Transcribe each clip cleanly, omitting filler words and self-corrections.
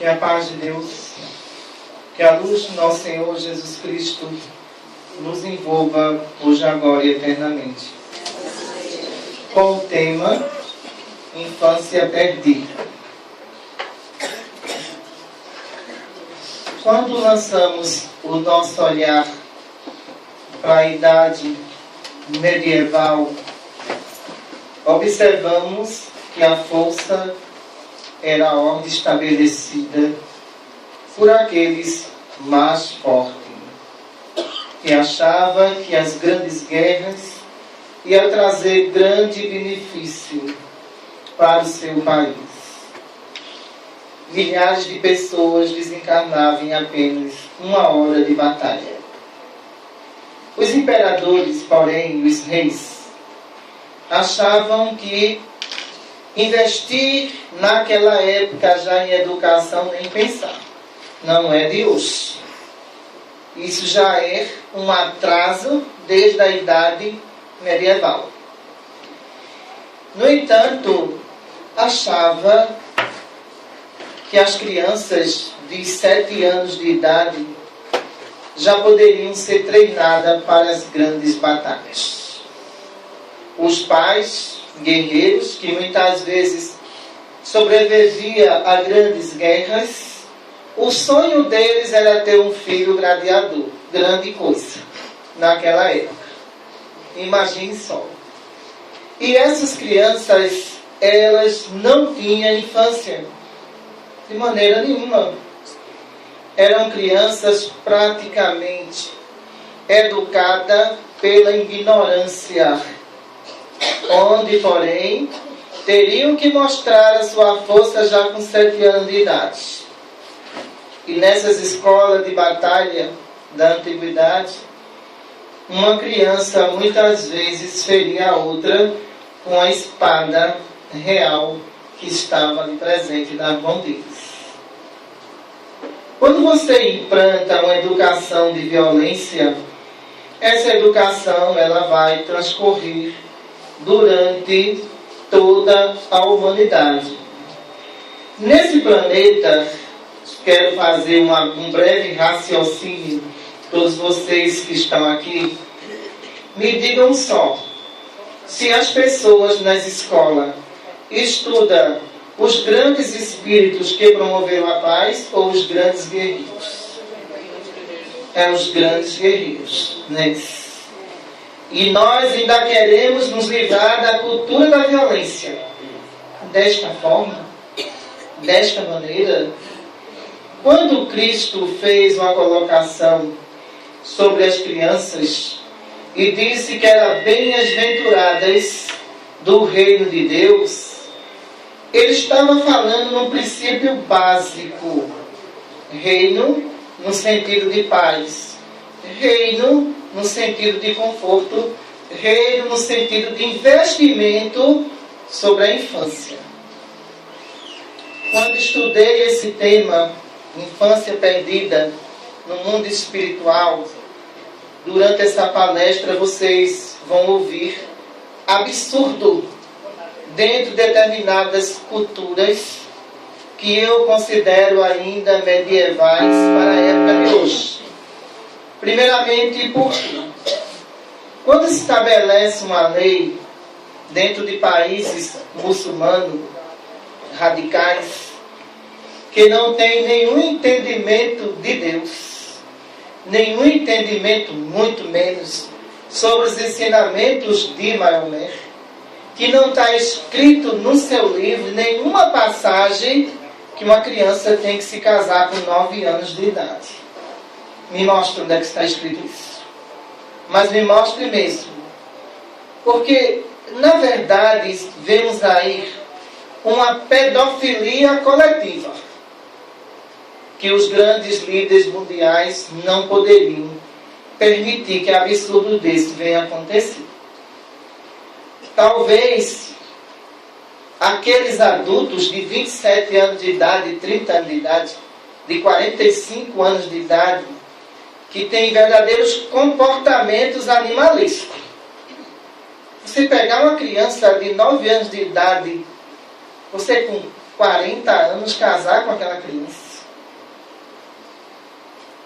Que a paz de Deus, que a luz do nosso Senhor Jesus Cristo nos envolva hoje, agora e eternamente. Com o tema Infância Perdida. Quando lançamos o nosso olhar para a idade medieval, observamos que a força era a ordem estabelecida por aqueles mais fortes, que achava que as grandes guerras iam trazer grande benefício para o seu país. Milhares de pessoas desencarnavam em apenas uma hora de batalha. Os imperadores, porém, os reis, achavam que investir naquela época já em educação nem pensar. Não é de hoje. Isso já é um atraso desde a idade medieval. No entanto, achava que as crianças de 7 anos de idade já poderiam ser treinadas para as grandes batalhas. Os pais guerreiros, que muitas vezes sobreviviam a grandes guerras, o sonho deles era ter um filho gladiador. Grande coisa naquela época. Imagine só. E essas crianças, elas não tinham infância de maneira nenhuma. Eram crianças praticamente educadas pela ignorância, onde, porém, teriam que mostrar a sua força já com 7 anos de idade. E nessas escolas de batalha da antiguidade, uma criança muitas vezes feria a outra com a espada real que estava ali presente na mão deles. Quando você implanta uma educação de violência, essa educação ela vai transcorrer durante toda a humanidade. Nesse planeta, quero fazer um breve raciocínio. Todos vocês que estão aqui, me digam só, se as pessoas nas escolas estudam os grandes espíritos que promoveram a paz ou os grandes guerreiros? É os grandes guerreiros, né? E nós ainda queremos nos livrar da cultura da violência. Desta forma, desta maneira, quando Cristo fez uma colocação sobre as crianças e disse que eram bem-aventuradas do reino de Deus, ele estava falando num princípio básico. Reino no sentido de paz. Reino no sentido de conforto. Reino no sentido de investimento sobre a infância. Quando estudei esse tema, infância perdida no mundo espiritual, durante essa palestra vocês vão ouvir absurdo dentro de determinadas culturas que eu considero ainda medievais para a época de hoje. Primeiramente, porque quando se estabelece uma lei dentro de países muçulmanos radicais que não tem nenhum entendimento de Deus, nenhum entendimento, muito menos, sobre os ensinamentos de Maomé, que não está escrito no seu livro nenhuma passagem que uma criança tem que se casar com 9 anos de idade. Me mostre onde é que está escrito isso. Mas me mostre mesmo. Porque, na verdade, vemos aí uma pedofilia coletiva que os grandes líderes mundiais não poderiam permitir que absurdo desse venha acontecer. Talvez aqueles adultos de 27 anos de idade, 30 anos de idade, de 45 anos de idade, que têm verdadeiros comportamentos animalescos. Você pegar uma criança de 9 anos de idade, você com 40 anos casar com aquela criança,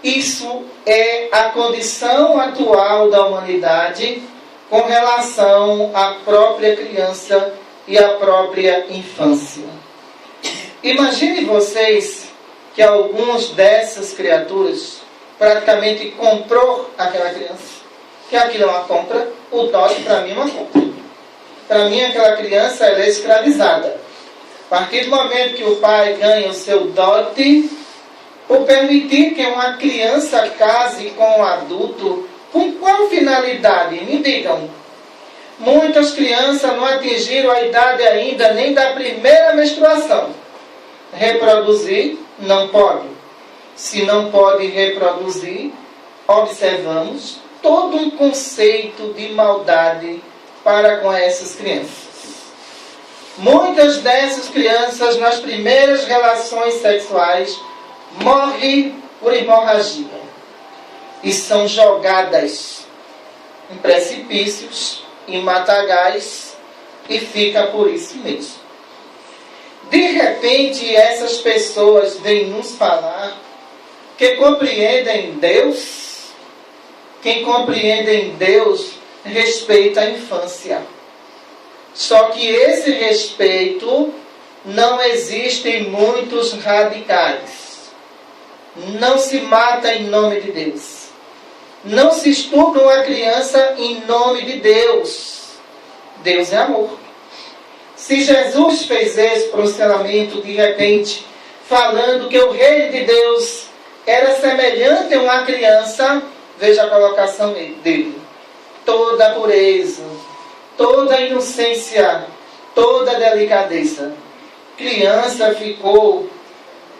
Isso é a condição atual da humanidade com relação à própria criança e à própria infância. Imagine vocês que algumas dessas criaturas praticamente comprou aquela criança. Que aquilo é uma compra, o dote para mim é uma compra. Para mim aquela criança ela é escravizada. A partir do momento que o pai ganha o seu dote, por permitir que uma criança case com um adulto, com qual finalidade? Me digam. Muitas crianças não atingiram a idade ainda nem da primeira menstruação. Reproduzir não pode. Se não pode reproduzir, observamos todo um conceito de maldade para com essas crianças. Muitas dessas crianças, nas primeiras relações sexuais, morrem por hemorragia e são jogadas em precipícios, em matagais, e fica por isso mesmo. De repente, essas pessoas vêm nos falar que compreendem Deus. Quem compreende Deus respeita a infância. Só que esse respeito não existe em muitos radicais. Não se mata em nome de Deus. Não se estupra uma criança em nome de Deus. Deus é amor. Se Jesus fez esse pronunciamento de repente, falando que o reino de Deus era semelhante a uma criança, veja a colocação dele. Toda a pureza, toda a inocência, toda a delicadeza. Criança ficou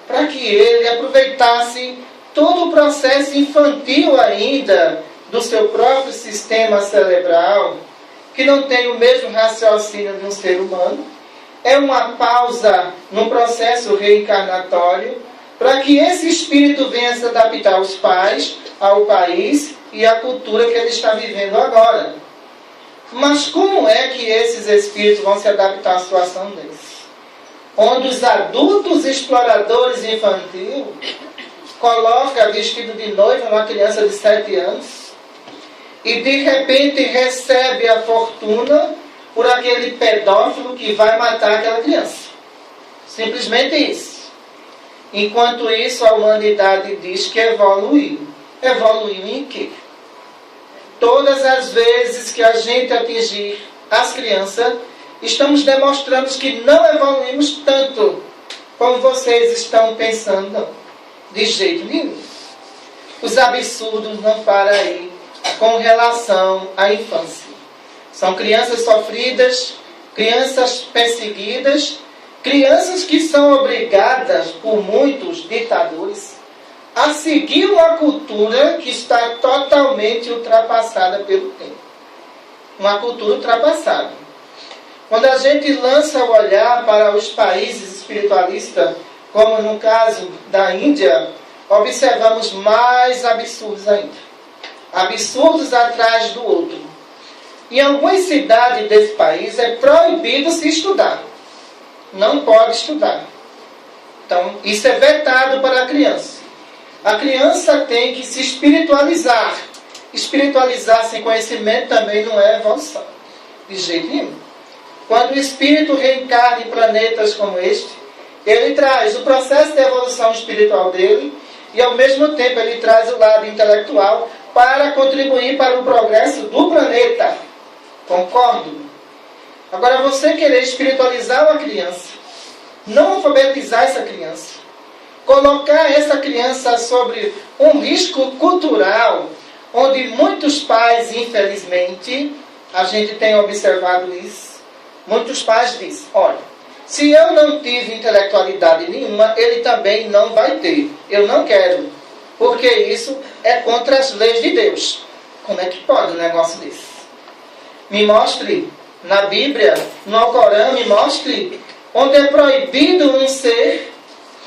para que ele aproveitasse todo o processo infantil ainda do seu próprio sistema cerebral, que não tem o mesmo raciocínio de um ser humano. É uma pausa no processo reencarnatório para que esse espírito venha se adaptar aos pais, ao país e à cultura que ele está vivendo agora. Mas como é que esses espíritos vão se adaptar à situação deles? Onde os adultos exploradores infantis colocam vestido de noiva uma criança de 7 anos e de repente recebe a fortuna por aquele pedófilo que vai matar aquela criança. Simplesmente isso. Enquanto isso, a humanidade diz que evoluiu. Evoluiu em quê? Todas as vezes que a gente atingir as crianças, estamos demonstrando que não evoluímos tanto como vocês estão pensando, não. De jeito nenhum. Os absurdos não param aí com relação à infância. São crianças sofridas, crianças perseguidas, crianças que são obrigadas por muitos ditadores a seguir uma cultura que está totalmente ultrapassada pelo tempo. Uma cultura ultrapassada. Quando a gente lança o olhar para os países espiritualistas, como no caso da Índia, observamos mais absurdos ainda. Absurdos atrás do outro. Em algumas cidades desse país é proibido se estudar. Não pode estudar. Então, isso é vetado para a criança. A criança tem que se espiritualizar. Espiritualizar sem conhecimento também não é evolução. De jeito nenhum. Quando o espírito reencarna em planetas como este, ele traz o processo de evolução espiritual dele e, ao mesmo tempo, ele traz o lado intelectual para contribuir para o progresso do planeta. Concordo? Agora, você querer espiritualizar uma criança, não alfabetizar essa criança, colocar essa criança sobre um risco cultural, onde muitos pais, infelizmente, a gente tem observado isso, muitos pais dizem, olha, se eu não tive intelectualidade nenhuma, ele também não vai ter. Eu não quero, porque isso é contra as leis de Deus. Como é que pode um negócio desse? Me mostre na Bíblia, no Alcorão, me mostre onde é proibido um ser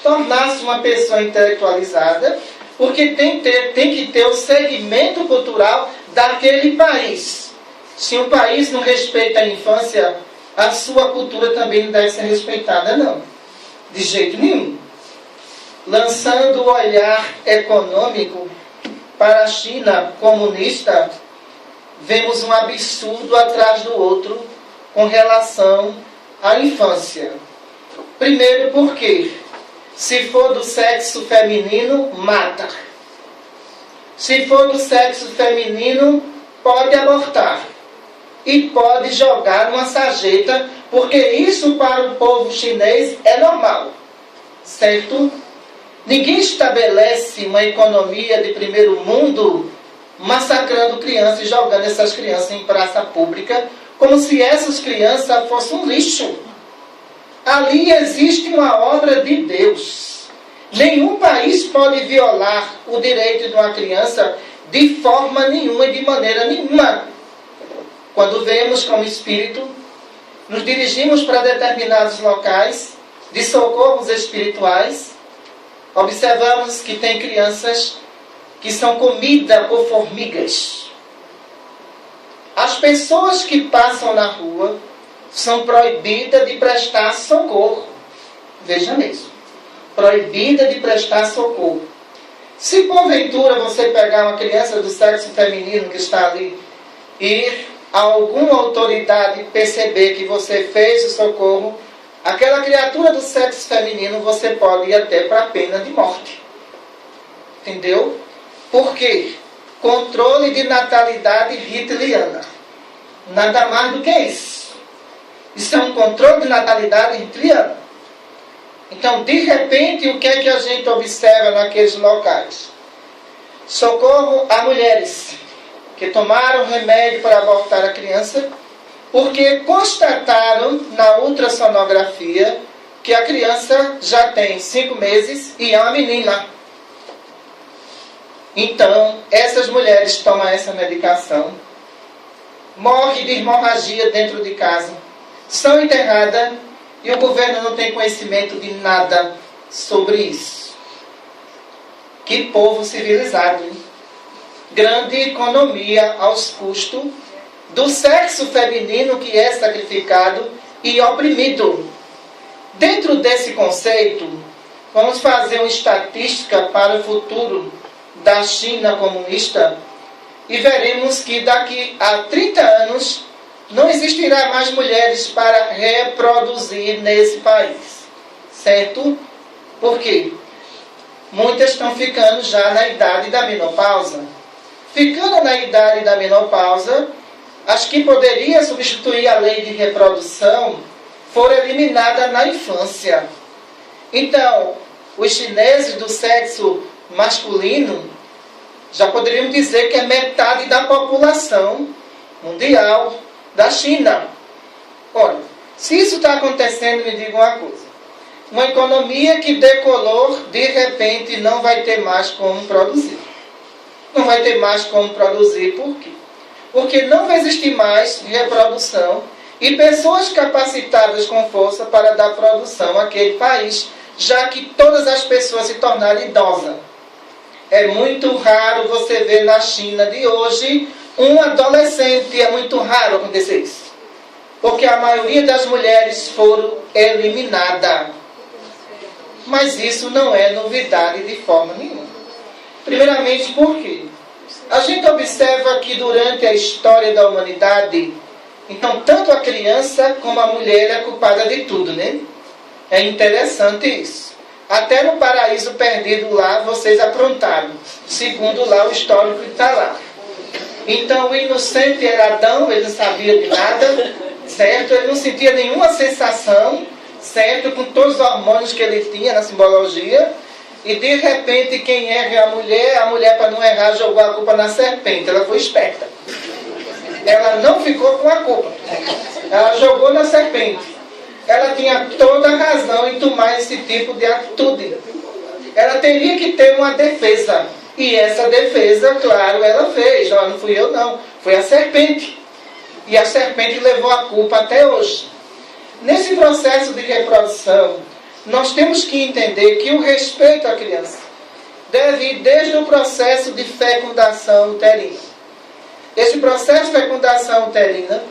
tornar-se uma pessoa intelectualizada, porque tem que ter o segmento cultural daquele país. Se um país não respeita a infância, a sua cultura também não deve ser respeitada, não. De jeito nenhum. lançando o olhar econômico para a China comunista, vemos um absurdo atrás do outro com relação à infância. Primeiro porque, se for do sexo feminino, mata. Se for do sexo feminino, pode abortar. E pode jogar numa sarjeta, porque isso para o povo chinês é normal. Certo? Ninguém estabelece uma economia de primeiro mundo massacrando crianças e jogando essas crianças em praça pública, como se essas crianças fossem um lixo. Ali existe uma obra de Deus. Nenhum país pode violar o direito de uma criança de forma nenhuma e de maneira nenhuma. Quando vemos como espírito, nos dirigimos para determinados locais de socorros espirituais, observamos que tem crianças que são comida por formigas. As pessoas que passam na rua são proibidas de prestar socorro. Veja mesmo. Proibida de prestar socorro. Se porventura você pegar uma criança do sexo feminino que está ali e alguma autoridade perceber que você fez o socorro, aquela criatura do sexo feminino você pode ir até para a pena de morte. Entendeu? Por quê? Controle de natalidade hitleriana. Nada mais do que isso. Isso é um controle de natalidade hitleriana. Então, de repente, o que é que a gente observa naqueles locais? Socorro a mulheres que tomaram remédio para abortar a criança, porque constataram na ultrassonografia que a criança já tem 5 meses e é uma menina. Então, essas mulheres tomam essa medicação, morrem de hemorragia dentro de casa, são enterradas e o governo não tem conhecimento de nada sobre isso. Que povo civilizado, hein? Grande economia aos custos do sexo feminino que é sacrificado e oprimido. Dentro desse conceito, vamos fazer uma estatística para o futuro da China comunista e veremos que daqui a 30 anos não existirá mais mulheres para reproduzir nesse país. Certo? Por quê? Muitas estão ficando já na idade da menopausa. Ficando na idade da menopausa, as que poderiam substituir a lei de reprodução foram eliminadas na infância. Então, os chineses do sexo masculino já poderiam dizer que é metade da população mundial da China. Olha, se isso está acontecendo, me diga uma coisa. Uma economia que decolou, de repente, não vai ter mais como produzir. Não vai ter mais como produzir, por quê? Porque não vai existir mais reprodução e pessoas capacitadas com força para dar produção àquele país, já que todas as pessoas se tornaram idosas. É muito raro você ver na China de hoje um adolescente, é muito raro acontecer isso. Porque a maioria das mulheres foram eliminadas. Mas isso não é novidade de forma nenhuma. Primeiramente, por quê? A gente observa que durante a história da humanidade, então tanto a criança como a mulher é culpada de tudo, né? É interessante isso. Até no paraíso perdido lá, vocês aprontaram. Segundo lá o histórico que está lá. Então o inocente era Adão, ele não sabia de nada, certo? Ele não sentia nenhuma sensação, certo? Com todos os hormônios que ele tinha na simbologia. E de repente quem erra é a mulher para não errar jogou a culpa na serpente. Ela foi esperta. Ela não ficou com a culpa. Ela jogou na serpente. Ela tinha toda a razão em tomar esse tipo de atitude. Ela teria que ter uma defesa. E essa defesa, claro, ela fez. Não fui eu não, foi a serpente. E a serpente levou a culpa até hoje. Nesse processo de reprodução, nós temos que entender que o respeito à criança deve ir desde o processo de fecundação uterina. Esse processo de fecundação uterina,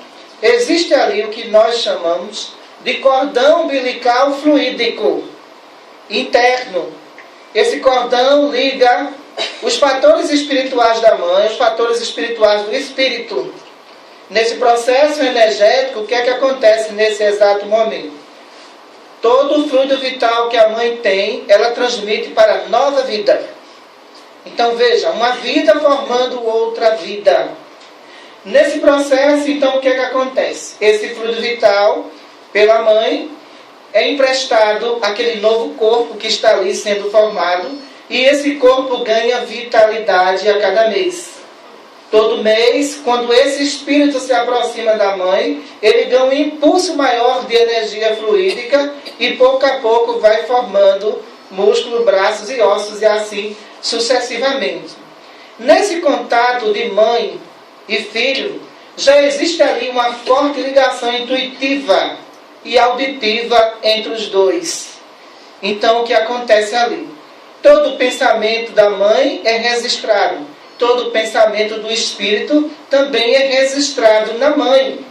existe ali o que nós chamamos de cordão umbilical fluídico interno. Esse cordão liga os fatores espirituais da mãe, os fatores espirituais do espírito. Nesse processo energético, o que é que acontece nesse exato momento? Todo o fluido vital que a mãe tem, ela transmite para a nova vida. Então veja, uma vida formando outra vida. Nesse processo, então, o que é que acontece? Esse fluido vital, pela mãe, é emprestado àquele novo corpo que está ali sendo formado, e esse corpo ganha vitalidade a cada mês. Todo mês, quando esse espírito se aproxima da mãe, ele dá um impulso maior de energia fluídica e pouco a pouco vai formando músculo, braços e ossos e assim sucessivamente. Nesse contato de mãe e filho, já existe ali uma forte ligação intuitiva e auditiva entre os dois. Então, o que acontece ali? Todo o pensamento da mãe é registrado. Todo o pensamento do espírito também é registrado na mãe.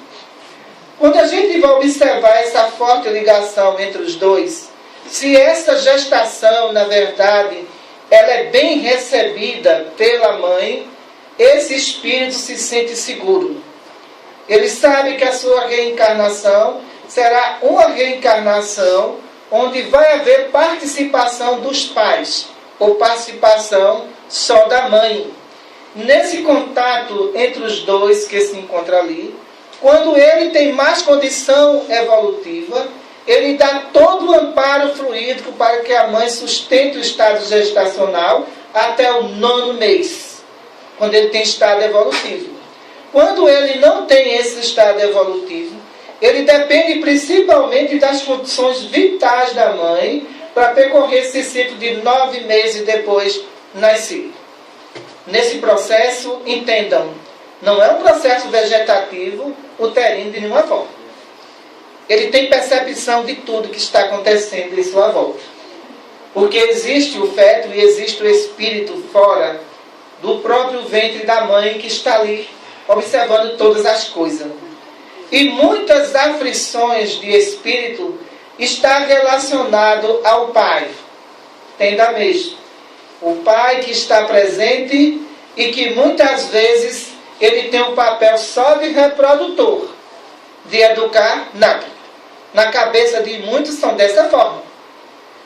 Quando a gente vai observar essa forte ligação entre os dois, se essa gestação, na verdade, ela é bem recebida pela mãe, esse espírito se sente seguro. Ele sabe que a sua reencarnação será uma reencarnação onde vai haver participação dos pais, ou participação só da mãe. Nesse contato entre os dois que se encontram ali, quando ele tem mais condição evolutiva, ele dá todo o amparo fluídico para que a mãe sustente o estado gestacional até o 9º mês, quando ele tem estado evolutivo. Quando ele não tem esse estado evolutivo, ele depende principalmente das condições vitais da mãe para percorrer esse ciclo de 9 meses depois nascido. Nesse processo, entendam, não é um processo vegetativo uterino de nenhuma forma. Ele tem percepção de tudo que está acontecendo em sua volta. Porque existe o feto e existe o espírito fora do próprio ventre da mãe que está ali, observando todas as coisas. E muitas aflições de espírito estão relacionadas ao pai. Entenda mesmo. O pai que está presente e que muitas vezes ele tem um papel só de reprodutor, de educar nada. Na cabeça de muitos são dessa forma.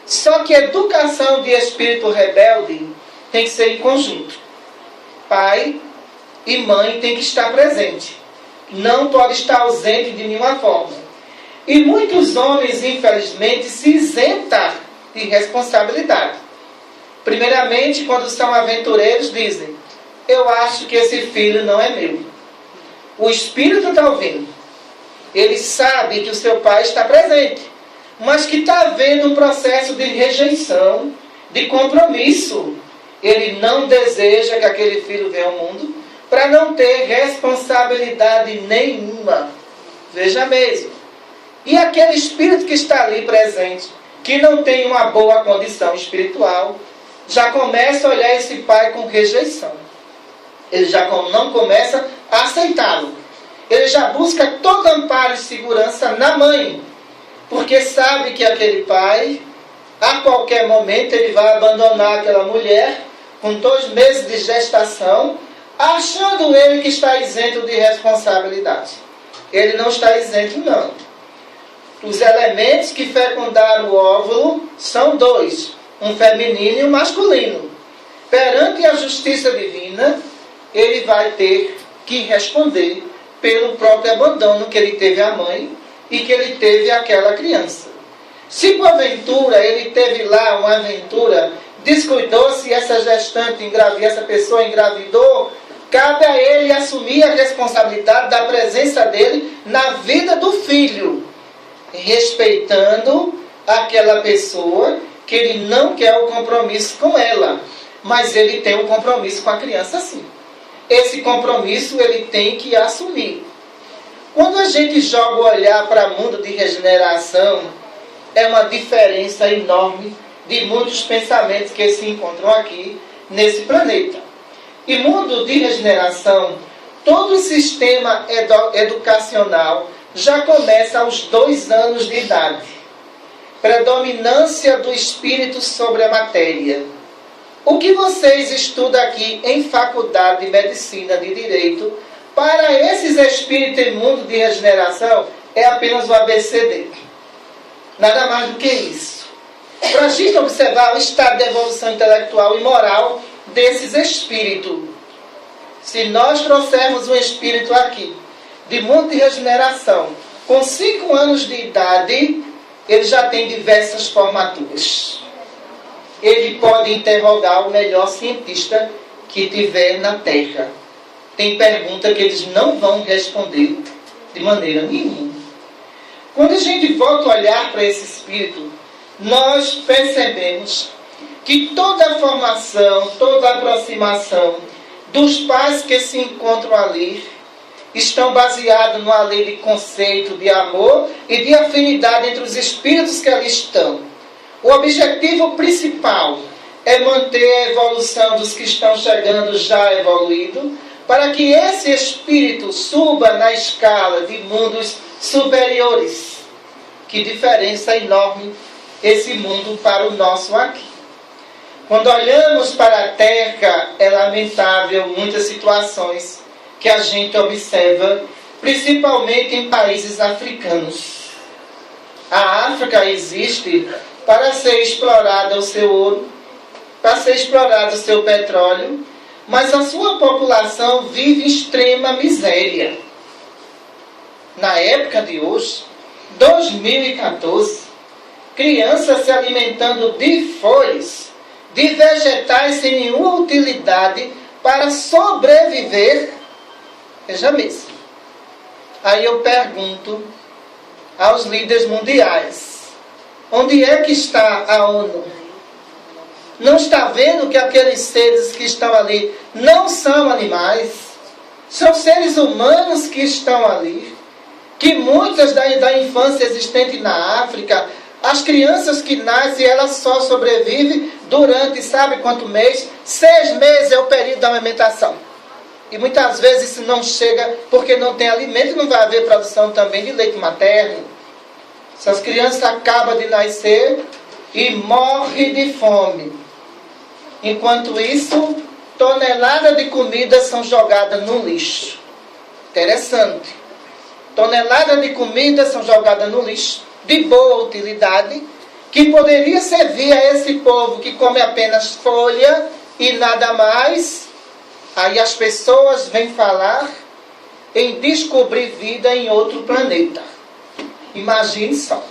Só que a educação de espírito rebelde tem que ser em conjunto. Pai e mãe tem que estar presente. Não pode estar ausente de nenhuma forma. E muitos homens, infelizmente, se isentam de responsabilidade. Primeiramente, quando são aventureiros, dizem: eu acho que esse filho não é meu. O espírito está ouvindo. Ele sabe que o seu pai está presente, mas que está havendo um processo de rejeição, de compromisso. Ele não deseja que aquele filho venha ao mundo para não ter responsabilidade nenhuma. Veja mesmo. E aquele espírito que está ali presente, que não tem uma boa condição espiritual, já começa a olhar esse pai com rejeição. Ele já não começa a aceitá-lo. Ele já busca todo amparo e segurança na mãe, porque sabe que aquele pai, a qualquer momento, ele vai abandonar aquela mulher com 2 meses de gestação, achando ele que está isento de responsabilidade. Ele não está isento, não. Os elementos que fecundaram o óvulo são 2, um feminino e um masculino. Perante a justiça divina, ele vai ter que responder pelo próprio abandono que ele teve à mãe e que ele teve àquela criança. Se porventura ele teve lá uma aventura, descuidou-se e essa gestante essa pessoa engravidou, cabe a ele assumir a responsabilidade da presença dele na vida do filho, respeitando aquela pessoa que ele não quer o compromisso com ela, mas ele tem um compromisso com a criança sim. Esse compromisso ele tem que assumir. Quando a gente joga o olhar para o mundo de regeneração, é uma diferença enorme de muitos pensamentos que se encontram aqui nesse planeta. E mundo de regeneração, todo o sistema educacional já começa aos 2 anos de idade. predominância do espírito sobre a matéria. O que vocês estudam aqui em faculdade de medicina, de direito, para esses espíritos em mundo de regeneração, é apenas o ABCD. Nada mais do que isso. Para a gente observar o estado de evolução intelectual e moral desses espíritos. Se nós trouxermos um espírito aqui, de mundo de regeneração, com 5 anos de idade, ele já tem diversas formaturas. Ele pode interrogar o melhor cientista que tiver na Terra. Tem pergunta que eles não vão responder de maneira nenhuma. Quando a gente volta a olhar para esse espírito, nós percebemos que toda a formação, toda a aproximação dos pais que se encontram ali estão baseados numa lei de conceito, de amor e de afinidade entre os espíritos que ali estão. O objetivo principal é manter a evolução dos que estão chegando já evoluídos, para que esse espírito suba na escala de mundos superiores. Que diferença enorme esse mundo para o nosso aqui. Quando olhamos para a Terra, é lamentável muitas situações que a gente observa, principalmente em países africanos. A África existe para ser explorado o seu ouro, para ser explorado o seu petróleo, mas a sua população vive em extrema miséria. Na época de hoje, 2014, crianças se alimentando de folhas, de vegetais sem nenhuma utilidade para sobreviver. Veja mesmo. Aí eu pergunto aos líderes mundiais, onde é que está a ONU? Não está vendo que aqueles seres que estão ali não são animais? São seres humanos que estão ali. Que muitas da infância existente na África, as crianças que nascem, elas só sobrevivem durante, sabe quanto mês? 6 meses é o período da amamentação. E muitas vezes isso não chega porque não tem alimento e não vai haver produção também de leite materno. Essas crianças acabam de nascer e morrem de fome. Enquanto isso, toneladas de comida são jogadas no lixo. Interessante. Toneladas de comida são jogadas no lixo, de boa utilidade, que poderia servir a esse povo que come apenas folha e nada mais. Aí as pessoas vêm falar em descobrir vida em outro planeta. Imagine só.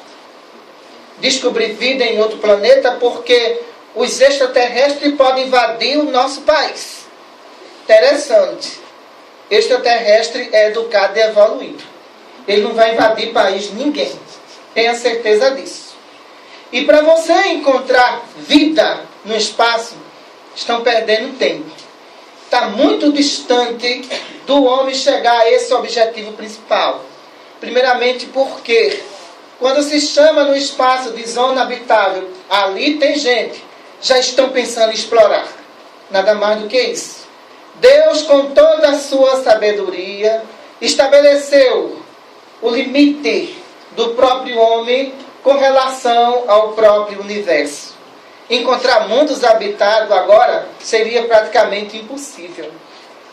Descobrir vida em outro planeta porque os extraterrestres podem invadir o nosso país. Interessante. Extraterrestre é educado e evoluído. Ele não vai invadir país de ninguém. Tenha certeza disso. E para você encontrar vida no espaço, estão perdendo tempo. Está muito distante do homem chegar a esse objetivo principal. Primeiramente porque, quando se chama no espaço de zona habitável, ali tem gente, já estão pensando em explorar. Nada mais do que isso. Deus, com toda a sua sabedoria, estabeleceu o limite do próprio homem com relação ao próprio universo. Encontrar mundos habitados agora seria praticamente impossível.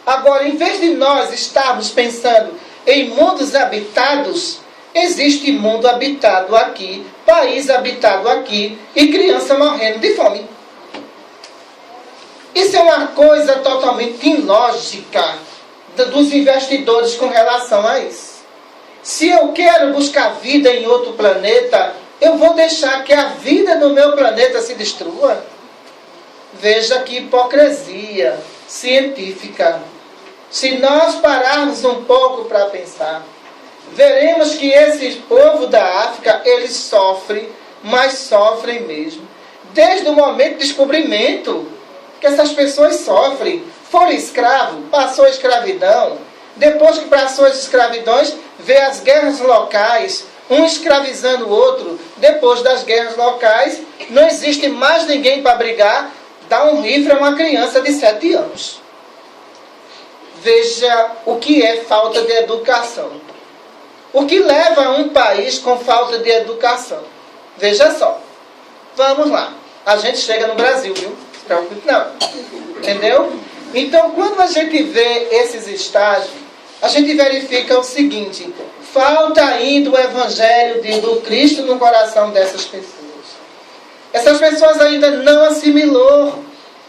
Agora, em vez de nós estarmos pensando em mundos habitados, existe mundo habitado aqui, país habitado aqui e criança morrendo de fome. Isso é uma coisa totalmente ilógica dos investidores com relação a isso. Se eu quero buscar vida em outro planeta, eu vou deixar que a vida no meu planeta se destrua? Veja que hipocrisia científica. Se nós pararmos um pouco para pensar, veremos que esse povo da África, eles sofrem, mas sofrem mesmo. Desde o momento do descobrimento, que essas pessoas sofrem. Foram escravos, passou a escravidão. Depois que passou as escravidões, vê as guerras locais, um escravizando o outro. Depois das guerras locais, não existe mais ninguém para brigar, dá um rifle a uma criança de 7 anos. Veja o que é falta de educação. O que leva a um país com falta de educação? Veja só. Vamos lá. A gente chega no Brasil, viu? Não se preocupe não. Entendeu? Então, quando a gente vê esses estágios, a gente verifica o seguinte: falta ainda o evangelho do Cristo no coração dessas pessoas. Essas pessoas ainda não assimilou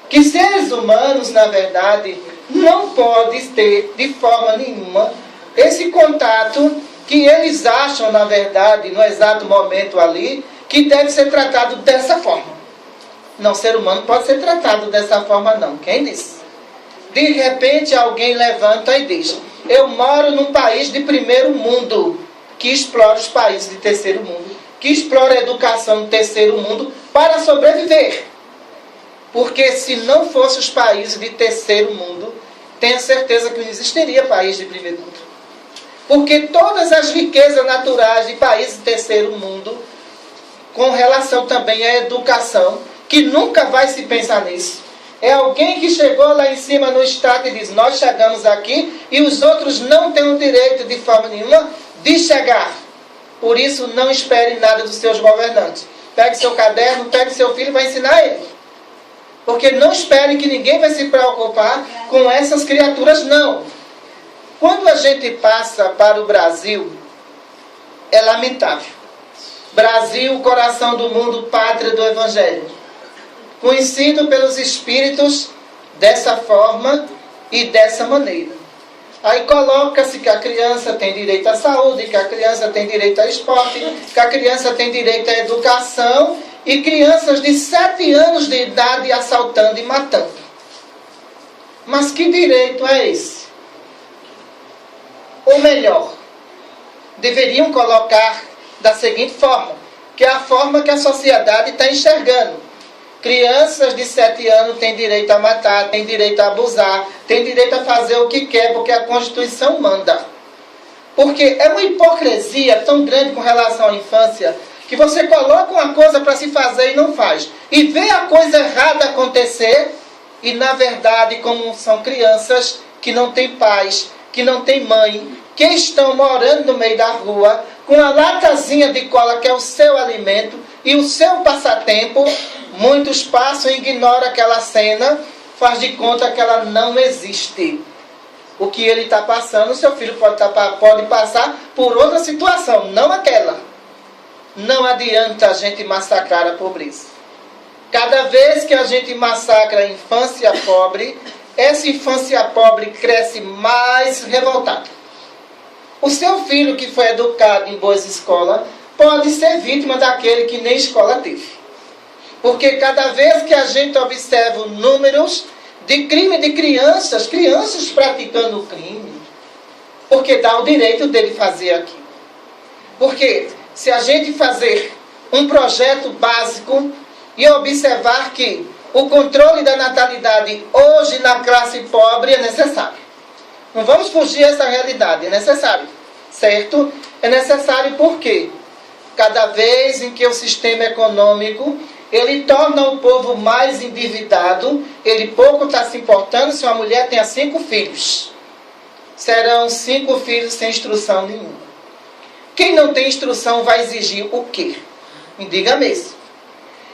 que seres humanos, na verdade, não podem ter de forma nenhuma esse contato que eles acham, na verdade, no exato momento ali, que deve ser tratado dessa forma. Não, ser humano pode ser tratado dessa forma não. Quem disse? De repente alguém levanta e diz: eu moro num país de primeiro mundo, que explora os países de terceiro mundo, que explora a educação do terceiro mundo para sobreviver. Porque se não fosse os países de terceiro mundo, tenha certeza que não existiria país de primeiro mundo. Porque todas as riquezas naturais de países de terceiro mundo, com relação também à educação, que nunca vai se pensar nisso. É alguém que chegou lá em cima no estado e diz: nós chegamos aqui e os outros não têm o direito de forma nenhuma de chegar. Por isso, não espere nada dos seus governantes. Pegue seu caderno, pegue seu filho e vai ensinar ele. Porque não espere que ninguém vai se preocupar com essas criaturas, não. Quando a gente passa para o Brasil, é lamentável. Brasil, coração do mundo, pátria do Evangelho. Conhecido pelos espíritos dessa forma e dessa maneira. Aí coloca-se que a criança tem direito à saúde, que a criança tem direito ao esporte, que a criança tem direito à educação, e crianças de 7 anos de idade assaltando e matando. Mas que direito é esse? Ou melhor, deveriam colocar da seguinte forma, que é a forma que a sociedade está enxergando. Crianças de 7 anos têm direito a matar, têm direito a abusar, têm direito a fazer o que quer, porque a Constituição manda. Porque é uma hipocrisia tão grande com relação à infância, que você coloca uma coisa para se fazer e não faz. E vê a coisa errada acontecer, e na verdade, como são crianças que não têm pais, que não têm mãe, que estão morando no meio da rua, com a latazinha de cola que é o seu alimento e o seu passatempo, muitos passam e ignoram aquela cena, faz de conta que ela não existe. O que ele está passando, seu filho pode passar por outra situação, não aquela. Não adianta a gente massacrar a pobreza. Cada vez que a gente massacra a infância pobre, essa infância pobre cresce mais revoltada. O seu filho que foi educado em boas escolas pode ser vítima daquele que nem escola teve. Porque cada vez que a gente observa números de crime de crianças praticando crime, porque dá o direito dele fazer aquilo. Porque se a gente fazer um projeto básico e observar que o controle da natalidade hoje na classe pobre é necessário. Não vamos fugir dessa realidade, é necessário. Certo? É necessário porque cada vez em que o sistema econômico ele torna o povo mais endividado, ele pouco está se importando se uma mulher tenha 5 filhos. Serão 5 filhos sem instrução nenhuma. Quem não tem instrução vai exigir o quê? Me diga mesmo.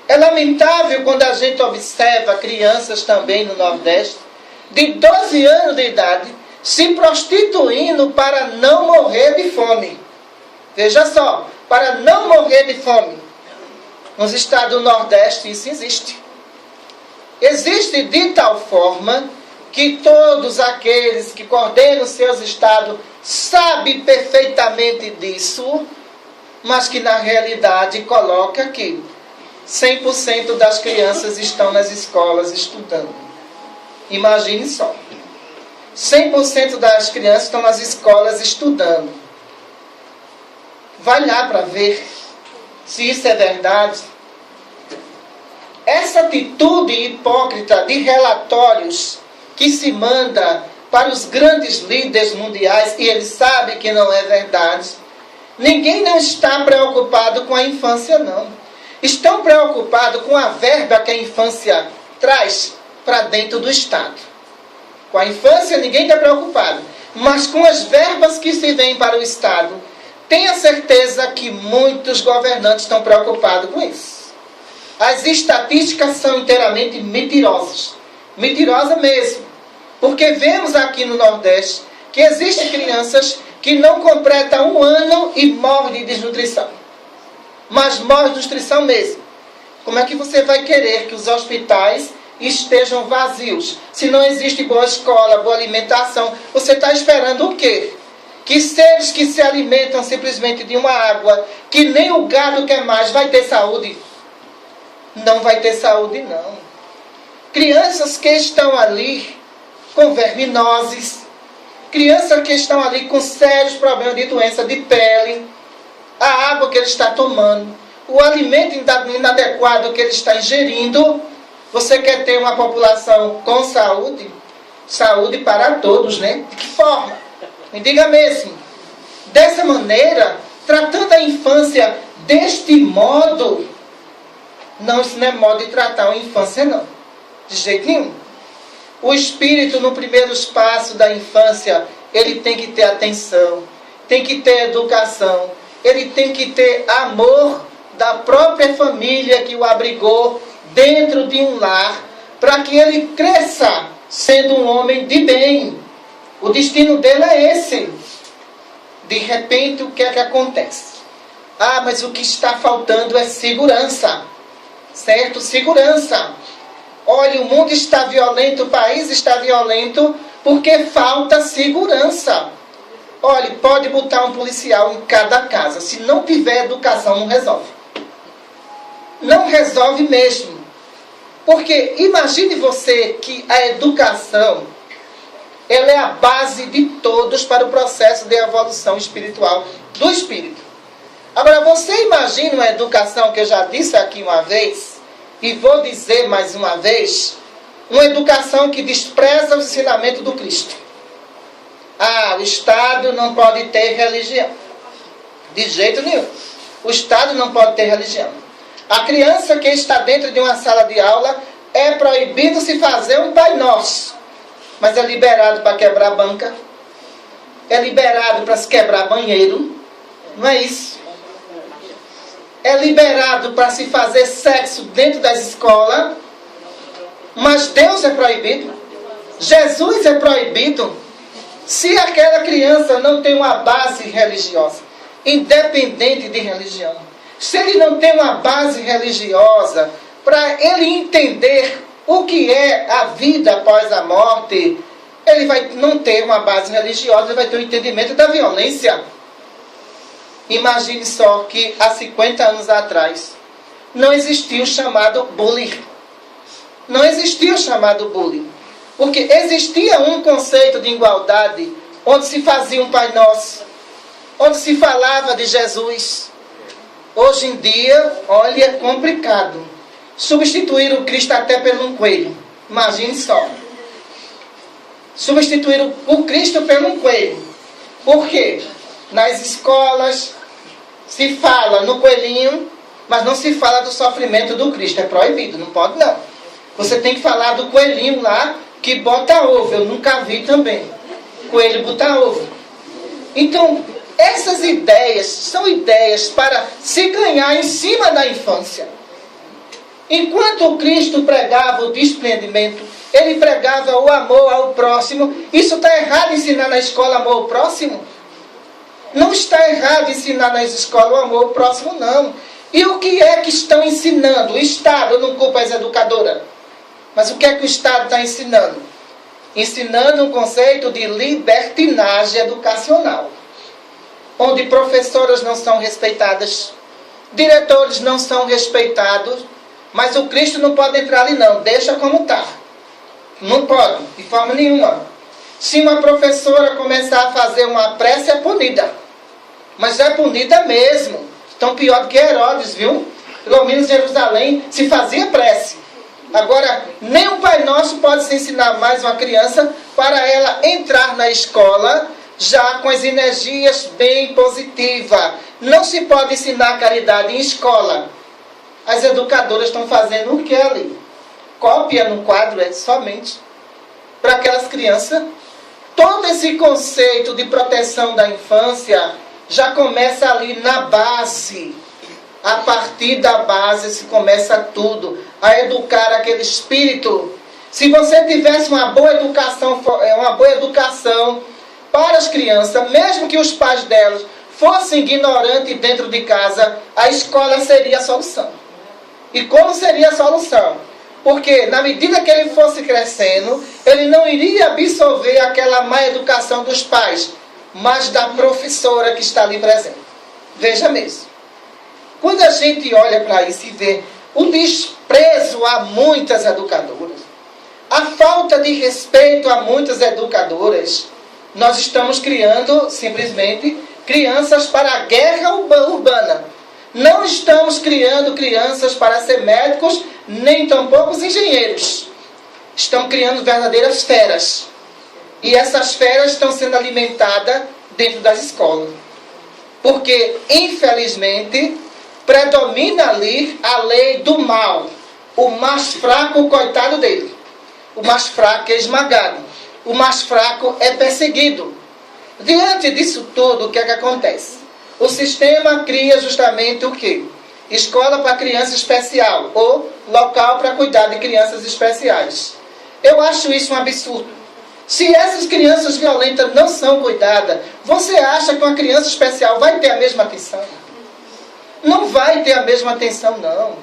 É lamentável quando a gente observa crianças também no Nordeste, de 12 anos de idade, se prostituindo para não morrer de fome. Veja só, para não morrer de fome. Nos estados do Nordeste isso existe. Existe de tal forma que todos aqueles que coordenam seus estados sabem perfeitamente disso, mas que na realidade coloca que 100% das crianças estão nas escolas estudando. Imagine só. 100% das crianças estão nas escolas estudando. Vai lá para ver se isso é verdade. Essa atitude hipócrita de relatórios que se manda para os grandes líderes mundiais, e eles sabem que não é verdade. Ninguém não está preocupado com a infância, não. Estão preocupados com a verba que a infância traz para dentro do Estado. Com a infância ninguém está preocupado. Mas com as verbas que se vêm para o Estado, Tenha certeza que muitos governantes estão preocupados com isso. As estatísticas são inteiramente mentirosas. Mentirosa mesmo. Porque vemos aqui no Nordeste que existem crianças que não completam 1 ano e morrem de desnutrição. Mas morrem de nutrição mesmo. Como é que você vai querer que os hospitais estejam vazios? Se não existe boa escola, boa alimentação, você está esperando o quê? Que seres que se alimentam simplesmente de uma água, que nem o gado quer mais, vai ter saúde? Não vai ter saúde, não. Crianças que estão ali com verminoses, crianças que estão ali com sérios problemas de doença de pele, a água que ele está tomando, o alimento inadequado que ele está ingerindo. Você quer ter uma população com saúde? Saúde para todos, né? De que forma? Me diga mesmo. Dessa maneira, tratando a infância deste modo, não, isso não é modo de tratar uma infância, não. De jeito nenhum. O espírito, no primeiro espaço da infância, ele tem que ter atenção, tem que ter educação, ele tem que ter amor da própria família que o abrigou dentro de um lar, para que ele cresça sendo um homem de bem. O destino dele é esse. De repente, o que é que acontece? Ah, mas o que está faltando é segurança. Certo? Segurança. Olha, o mundo está violento, o país está violento, porque falta segurança. Olha, pode botar um policial em cada casa. Se não tiver educação, não resolve. Não resolve mesmo. Porque imagine você que a educação, ela é a base de todos para o processo de evolução espiritual do espírito. Agora, você imagina uma educação, que eu já disse aqui uma vez, e vou dizer mais uma vez, uma educação que despreza o ensinamento do Cristo. Ah, o Estado não pode ter religião. De jeito nenhum. O Estado não pode ter religião. A criança que está dentro de uma sala de aula é proibido se fazer um Pai Nosso. Mas é liberado para quebrar banca. É liberado para se quebrar banheiro. Não é isso. É liberado para se fazer sexo dentro das escolas. Mas Deus é proibido. Jesus é proibido. Se aquela criança não tem uma base religiosa, independente de religião, se ele não tem uma base religiosa para ele entender o que é a vida após a morte, ele vai não ter uma base religiosa, ele vai ter um entendimento da violência. Imagine só que há 50 anos atrás não existia o chamado bullying. Não existia o chamado bullying. Porque existia um conceito de igualdade, onde se fazia um Pai Nosso, onde se falava de Jesus. Hoje em dia, olha, é complicado. Substituir o Cristo até por um coelho. Imagine só. Substituir o Cristo por um coelho. Por quê? Nas escolas se fala no coelhinho, mas não se fala do sofrimento do Cristo. É proibido, não pode não. Você tem que falar do coelhinho lá, que bota ovo. Eu nunca vi também coelho botar ovo. Então, essas ideias são ideias para se ganhar em cima da infância. Enquanto o Cristo pregava o desprendimento, ele pregava o amor ao próximo. Isso está errado ensinar na escola amor ao próximo? Não está errado ensinar nas escolas o amor ao próximo, não. E o que é que estão ensinando? O Estado, eu não culpo as educadoras. Mas o que é que o Estado está ensinando? Ensinando um conceito de libertinagem educacional. Onde professoras não são respeitadas, diretores não são respeitados, mas o Cristo não pode entrar ali não, deixa como está. Não pode, de forma nenhuma. Se uma professora começar a fazer uma prece, é punida. Mas é punida mesmo. Tão pior do que Herodes, viu? Pelo menos em Jerusalém se fazia prece. Agora, nem o Pai Nosso pode se ensinar mais uma criança para ela entrar na escola já com as energias bem positivas. Não se pode ensinar caridade em escola. As educadoras estão fazendo o que ali? Cópia no quadro, é somente para aquelas crianças. Todo esse conceito de proteção da infância já começa ali na base. A partir da base se começa tudo, a educar aquele espírito. Se você tivesse uma boa educação para as crianças, mesmo que os pais delas fossem ignorantes dentro de casa, a escola seria a solução. E como seria a solução? Porque na medida que ele fosse crescendo, ele não iria absorver aquela má educação dos pais, mas da professora que está ali presente. Veja mesmo. Quando a gente olha para isso e vê o desprezo a muitas educadoras, a falta de respeito a muitas educadoras, nós estamos criando, simplesmente, crianças para a guerra urbana. Não estamos criando crianças para ser médicos, nem tampouco os engenheiros. Estamos criando verdadeiras feras. E essas feras estão sendo alimentadas dentro das escolas. Porque, infelizmente, predomina ali a lei do mal. O mais fraco, o coitado dele. O mais fraco é esmagado. O mais fraco é perseguido. Diante disso tudo, o que é que acontece? O sistema cria justamente o quê? Escola para criança especial, ou local para cuidar de crianças especiais. Eu acho isso um absurdo. Se essas crianças violentas não são cuidadas, você acha que uma criança especial vai ter a mesma atenção? Não vai ter a mesma atenção, não.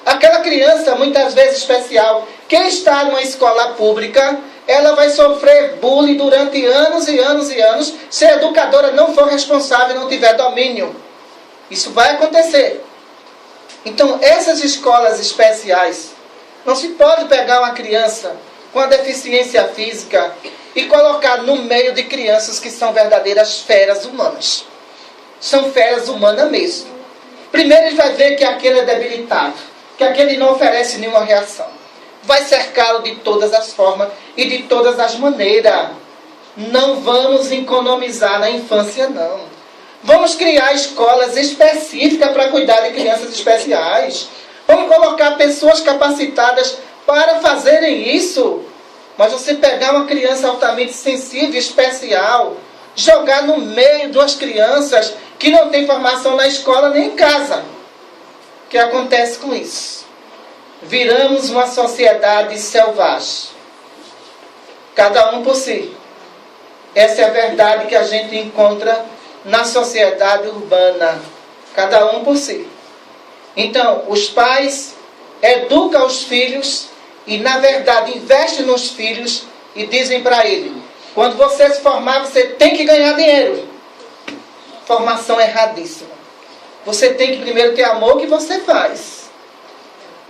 Aquela criança, muitas vezes especial, que está numa escola pública, ela vai sofrer bullying durante anos e anos e anos, se a educadora não for responsável e não tiver domínio. Isso vai acontecer. Então, essas escolas especiais, não se pode pegar uma criança com a deficiência física e colocar no meio de crianças que são verdadeiras feras humanas. São feras humanas mesmo. Primeiro ele vai ver que aquele é debilitado, que aquele não oferece nenhuma reação. Vai cercá-lo de todas as formas e de todas as maneiras. Não vamos economizar na infância, não. Vamos criar escolas específicas para cuidar de crianças especiais. Vamos colocar pessoas capacitadas para fazerem isso. Mas você pegar uma criança altamente sensível, especial, jogar no meio de umas crianças que não têm formação na escola nem em casa. O que acontece com isso? Viramos uma sociedade selvagem. Cada um por si. Essa é a verdade que a gente encontra na sociedade urbana. Cada um por si. Então, os pais educam os filhos e, na verdade, investem nos filhos e dizem para ele: quando você se formar, você tem que ganhar dinheiro. Formação erradíssima. Você tem que primeiro ter amor que você faz.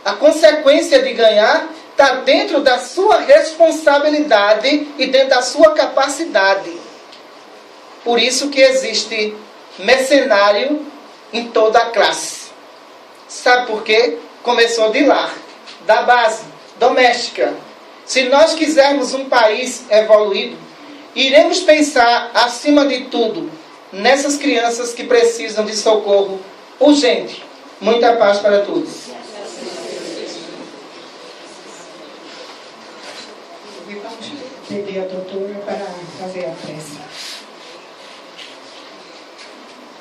A consequência de ganhar está dentro da sua responsabilidade e dentro da sua capacidade. Por isso que existe mercenário em toda a classe. Sabe por quê? Começou de lá, da base doméstica. Se nós quisermos um país evoluído, iremos pensar, acima de tudo, nessas crianças que precisam de socorro urgente. Muita paz para todos. Pedir a doutora para fazer a prece.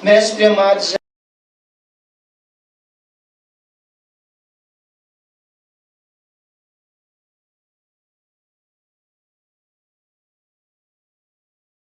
Mestre amado,